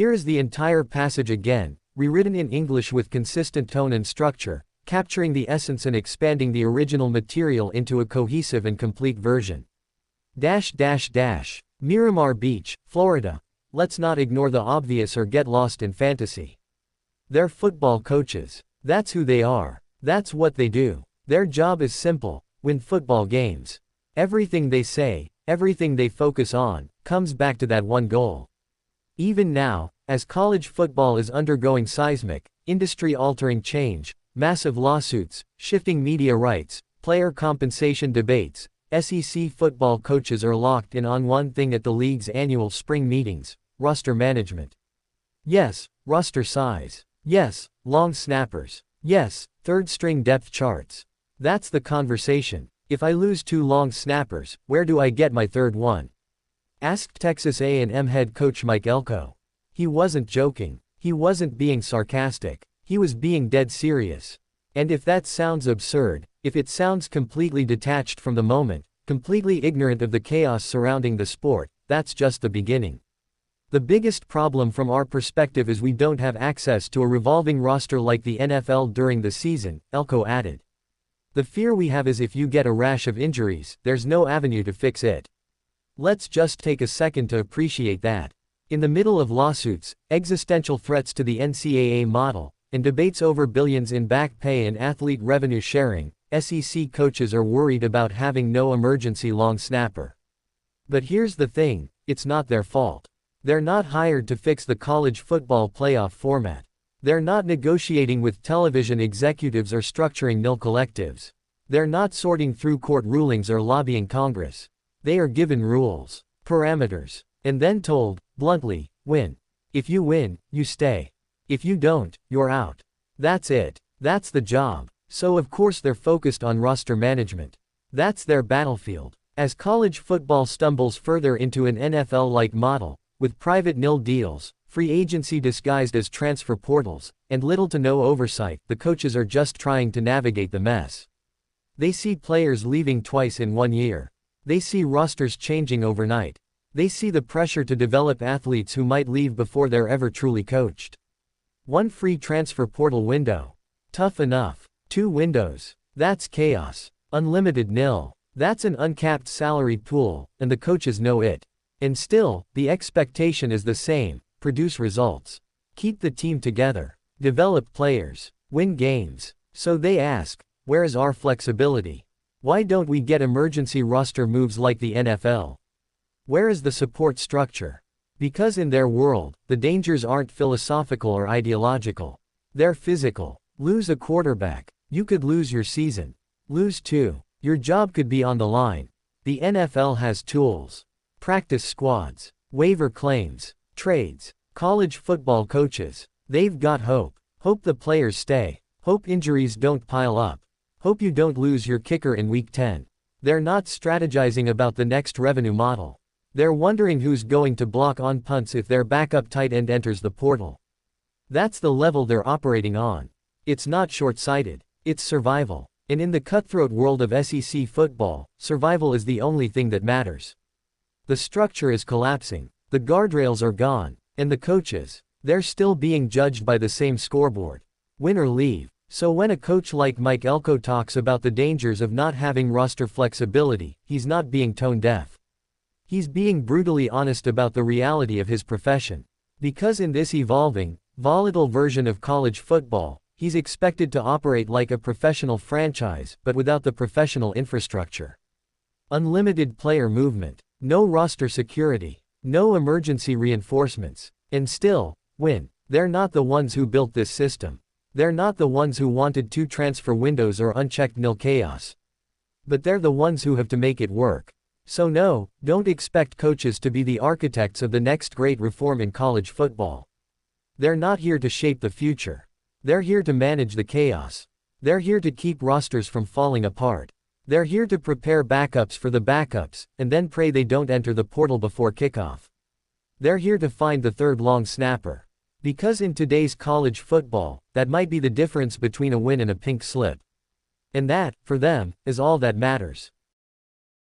Here is the entire passage again, rewritten in English with consistent tone and structure, capturing the essence and expanding the original material into a cohesive and complete version. Miramar Beach, Florida. Let's not ignore the obvious or get lost in fantasy. They're football coaches. That's who they are. That's what they do. Their job is simple: win football games. Everything they say, everything they focus on, comes back to that one goal. Even now, as college football is undergoing seismic, industry-altering change, massive lawsuits, shifting media rights, player compensation debates, SEC football coaches are locked in on one thing at the league's annual spring meetings: roster management. Yes, roster size. Yes, long snappers. Yes, third-string depth charts. That's the conversation. If I lose 2 long snappers, where do I get my third one? Asked Texas A&M head coach Mike Elko. He wasn't joking. He wasn't being sarcastic. He was being dead serious. And if that sounds absurd, if it sounds completely detached from the moment, completely ignorant of the chaos surrounding the sport, that's just the beginning. The biggest problem from our perspective is we don't have access to a revolving roster like the NFL during the season, Elko added. The fear we have is if you get a rash of injuries, there's no avenue to fix it. Let's just take a second to appreciate that. In the middle of lawsuits, existential threats to the NCAA model, and debates over billions in back pay and athlete revenue sharing, SEC coaches are worried about having no emergency long snapper. But here's the thing, it's not their fault. They're not hired to fix the college football playoff format. They're not negotiating with television executives or structuring nil collectives. They're not sorting through court rulings or lobbying Congress. They are given rules, parameters, and then told, bluntly, win. If you win, you stay. If you don't, you're out. That's it. That's the job. So of course they're focused on roster management. That's their battlefield. As college football stumbles further into an NFL-like model, with private nil deals, free agency disguised as transfer portals, and little to no oversight, the coaches are just trying to navigate the mess. They see players leaving twice in 1 year. They see rosters changing overnight. They see the pressure to develop athletes who might leave before they're ever truly coached. 1 free transfer portal window. Tough enough. 2 windows. That's chaos. Unlimited nil. That's an uncapped salary pool, and the coaches know it. And still, the expectation is the same: produce results. Keep the team together. Develop players. Win games. So they ask, where is our flexibility? Why don't we get emergency roster moves like the NFL? Where is the support structure? Because in their world, the dangers aren't philosophical or ideological. They're physical. Lose a quarterback. You could lose your season. Lose 2. Your job could be on the line. The NFL has tools. Practice squads. Waiver claims. Trades. College football coaches. They've got hope. Hope the players stay. Hope injuries don't pile up. Hope you don't lose your kicker in week 10. They're not strategizing about the next revenue model. They're wondering who's going to block on punts if their backup tight end enters the portal. That's the level they're operating on. It's not short-sighted. It's survival. And in the cutthroat world of SEC football, survival is the only thing that matters. The structure is collapsing. The guardrails are gone. And the coaches, they're still being judged by the same scoreboard. Win or leave. So when a coach like Mike Elko talks about the dangers of not having roster flexibility, he's not being tone-deaf. He's being brutally honest about the reality of his profession. Because in this evolving, volatile version of college football, he's expected to operate like a professional franchise, but without the professional infrastructure. Unlimited player movement. No roster security. No emergency reinforcements. And still, win. They're not the ones who built this system. They're not the ones who wanted 2 transfer windows or unchecked nil chaos. But they're the ones who have to make it work. So no, don't expect coaches to be the architects of the next great reform in college football. They're not here to shape the future. They're here to manage the chaos. They're here to keep rosters from falling apart. They're here to prepare backups for the backups, and then pray they don't enter the portal before kickoff. They're here to find the third long snapper. Because in today's college football, that might be the difference between a win and a pink slip. And that, for them, is all that matters.